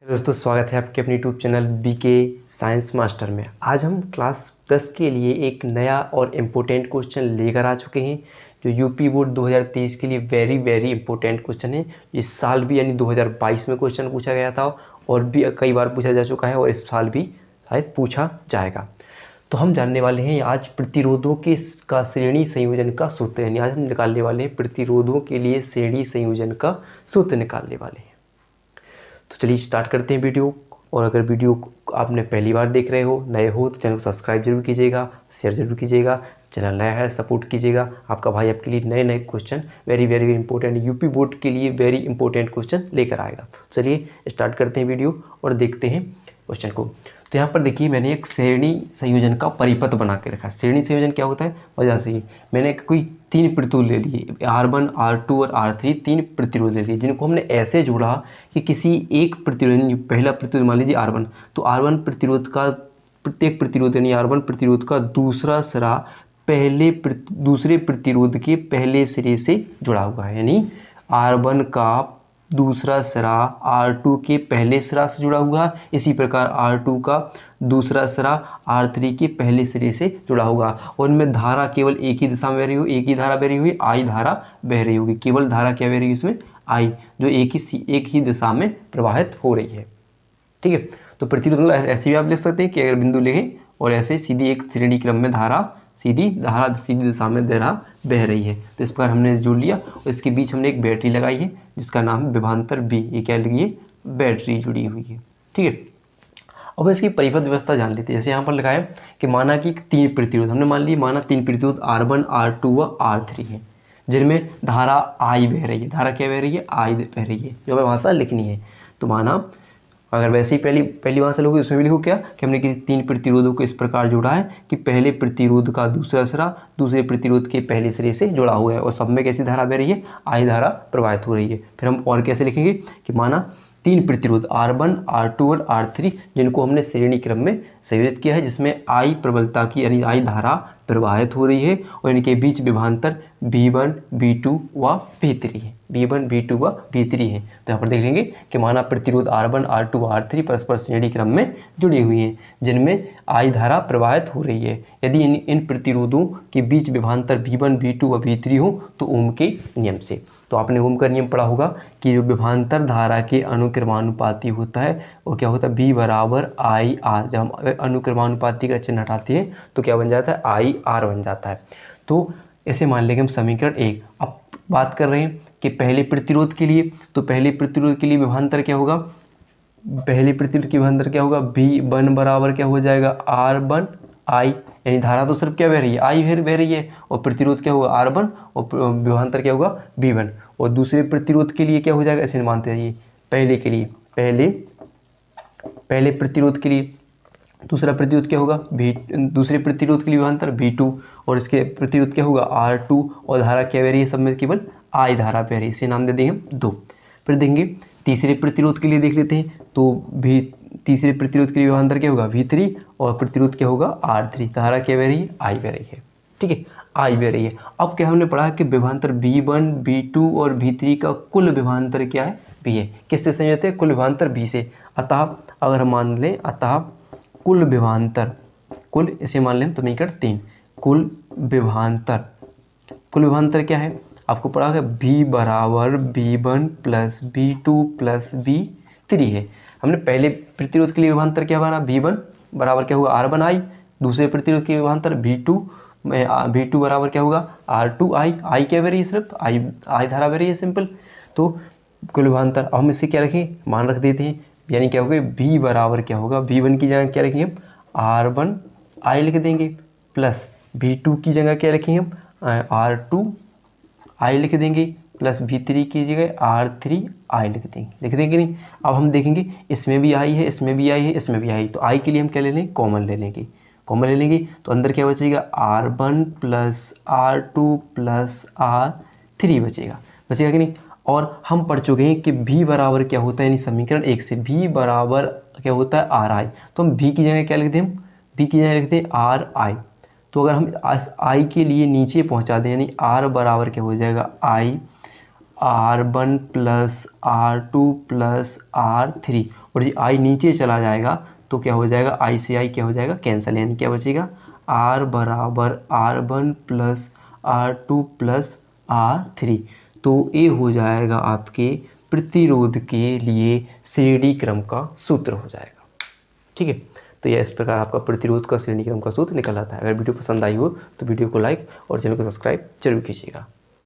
दोस्तों, स्वागत है आपके अपने YouTube channel BK Science Master में। आज हम क्लास 10 के लिए एक नया और इम्पोर्टेंट क्वेश्चन लेकर आ चुके हैं जो यूपी बोर्ड 2023 के लिए वेरी इम्पोर्टेंट क्वेश्चन है। इस साल भी यानी 2022 में क्वेश्चन पूछा गया था और भी कई बार पूछा जा चुका है और इस साल भी शायद पूछा जाएगा। तो हम जानने वाले हैं आज प्रतिरोधों के का श्रेणी संयोजन का सूत्र, यानी आज हम निकालने वाले हैं प्रतिरोधों के लिए श्रेणी संयोजन का सूत्र निकालने वाले हैं। तो चलिए स्टार्ट करते हैं वीडियो। और अगर वीडियो आपने पहली बार देख रहे हो, नए हो, तो चैनल को सब्सक्राइब जरूर कीजिएगा, शेयर जरूर कीजिएगा। चैनल नया है, सपोर्ट कीजिएगा। आपका भाई आपके लिए नए question very important UP board के लिए वेरी इंपॉर्टेंट क्वेश्चन लेकर आएगा। चलिए स्टार्ट करते हैं वीडियो और देखते हैं क्वेश्चन को। तो यहाँ पर देखिए, मैंने एक श्रेणी संयोजन का परिपथ बना के रखा है। श्रेणी संयोजन क्या होता है, वजह से मैंने कोई 3 प्रतिरोध ले लिए, R1, R2 और R3 3 प्रतिरोध ले लिए, जिनको हमने ऐसे जोड़ा कि किसी एक प्रतिरोध, पहला प्रतिरोध मान लीजिए R1, तो R1 प्रतिरोध का प्रत्येक प्रतिरोध यानी R1 प्रतिरोध का दूसरा सिरा दूसरे प्रतिरोध के पहले सिरे से जुड़ा हुआ है, यानी R1 का दूसरा सिरा R2 के पहले सिरा से जुड़ा हुआ है। इसी प्रकार R2 का दूसरा सिरा R3 के पहले सिरे से जुड़ा होगा और इनमें धारा केवल एक ही दिशा में बह रही होगी, एक ही धारा बह रही होगी, I धारा बह रही होगी। केवल धारा क्या बह रही है इसमें, I, जो एक ही दिशा में प्रवाहित हो रही है। ठीक है, तो प्रतिरोध मतलब ऐसे भी आप लिख सकते हैं कि अगर बिंदु लें और ऐसे सीधी एक श्रेणी क्रम में धारा सीधी दिशा में धारा बह रही है। तो इस प्रकार हमने जोड़ लिया और इसके बीच हमने एक बैटरी लगाई है जिसका नाम है विभवांतर B। ये क्या लगी है, बैटरी जुड़ी हुई है। ठीक है, अब इसकी परिपथ व्यवस्था जान लेते हैं। जैसे यहाँ पर लिखा है कि माना कि 3 प्रतिरोध हमने मान ली, माना 3 प्रतिरोध R1, R2 व R3 है, जिनमें धारा I बह रही है। धारा क्या बह रही है, I बह रही है, जो हमें भाषा लिखनी है। तो माना अगर वैसे ही पहली भाषा लोगे उसमें भी लिखो क्या कि हमने किसी 3 प्रतिरोधों को इस प्रकार जोड़ा है कि पहले प्रतिरोध का दूसरा सिरा दूसरे प्रतिरोध के पहले सिरे से जुड़ा हुआ है और सब में कैसी धारा बह रही है, I धारा प्रवाहित हो रही है। फिर हम और कैसे लिखेंगे कि माना 3 प्रतिरोध R1, R2 और R3 जिनको हमने श्रेणी क्रम में संयोजित किया है, जिसमें I प्रबलता की यानी I धारा प्रवाहित हो रही है और इनके बीच विभवांतर V1, V2 व V3 है। V1, V2 व V3 है। तो यहाँ पर देख लेंगे कि माना प्रतिरोध R1, R2 व R3 परस्पर श्रेणी क्रम में जुड़ी हुई हैं, जिनमें I धारा प्रवाहित हो रही है। यदि इन प्रतिरोधों के बीच विभवांतर V1, V2 व V3 हो तो ओम के नियम से। तो आपने ओम का नियम पढ़ा होगा कि जो विभवांतर धारा के अनुक्रमानुपाती होता है वो क्या होता है, V बराबर IR। जब हम अनुक्रमानुपाती का चिन्ह हटाते हैं तो क्या बन जाता है, IR बन जाता है। तो इसे मान लेंगे हम समीकरण 1। अब बात कर रहे हैं कि पहले प्रतिरोध के लिए, तो पहले प्रतिरोध के लिए विभवांतर क्या होगा, पहले प्रतिरोध की विभवांतर क्या होगा, V1 बराबर क्या हो जाएगा, R1 I, यानी धारा तो सिर्फ क्या बह रही है, I बह रही है, और प्रतिरोध क्या होगा R1 और विभवांतर क्या होगा V1। और दूसरे प्रतिरोध के लिए क्या हो जाएगा, ऐसे मानते हैं पहले के लिए, पहले प्रतिरोध के लिए दूसरा प्रतिरोध क्या होगा दूसरे प्रतिरोध के लिए विभवांतर V2 और इसके प्रतिरोध क्या होगा R2 और धारा क्या बह रही है, सब में केवल I धारा बह रही है, इसे नाम दे देंगे हम 2। फिर देंगे तीसरे प्रतिरोध के लिए, देख लेते हैं। तो तीसरे प्रतिरोध के लिए विभवांतर क्या होगा V3 और प्रतिरोध क्या होगा R3, धारा क्या बह रही है, I बह रही है। ठीक है, I बह रही है। अब क्या हमने पढ़ा कि विभवांतर V1, V2 और V3 का कुल विभवांतर क्या है, V है। किससे संयोजित है, कुल विभवांतर V से। अतः अगर हम मान लें, अतः कुल विभवांतर, कुल इसे मान लें समीकरण 3, कुल विभवांतर क्या है, आपको पढ़ा है V बराबर V1 plus V2 plus V3 है। हमने पहले प्रतिरोध के लिए विभवांतर क्या बना, V1 बराबर क्या होगा R1 I, दूसरे प्रतिरोध के विभवांतर V2 बराबर क्या होगा R2 I क्या बह रही है, सिर्फ I धारा बह रही है, सिंपल। तो कुल विभवांतर, अब हम इससे क्या रखें, मान रख देते हैं, यानी क्या होगा V बराबर क्या होगा, V1 की जगह क्या रखेंगे हम R1 I लिख देंगे, प्लस V2 की जगह क्या रखेंगे हम R2 I लिख देंगे, प्लस V3 की जगह R3 I लिख देंगे नहीं। अब हम देखेंगे इसमें भी I है, इसमें भी I है, इसमें भी I, तो I के लिए हम क्या ले लेंगे, कॉमन ले लेंगे। तो अंदर क्या बचेगा R1 plus R2 plus R3 बचेगा कि नहीं। और हम पढ़ चुके हैं कि V बराबर क्या होता है, यानी समीकरण 1 से V बराबर क्या होता है RI। तो हम V की जगह क्या लिखते हैं, V की जगह लिखते हैं RI। तो अगर हम I के लिए नीचे पहुंचा दें, यानी R बराबर क्या हो जाएगा I R1 plus R2 plus R3, और ये आई नीचे चला जाएगा तो क्या हो जाएगा, आई से आई क्या हो जाएगा, कैंसिल, यानी क्या बचेगा, R बराबर R1 plus R2 plus R3। तो ये हो जाएगा आपके प्रतिरोध के लिए श्रेणी क्रम का सूत्र हो जाएगा। ठीक है, तो यह इस प्रकार आपका प्रतिरोध का श्रेणी क्रम का सूत्र निकल आता है। अगर वीडियो पसंद आई हो तो वीडियो को लाइक और चैनल को सब्सक्राइब जरूर कीजिएगा।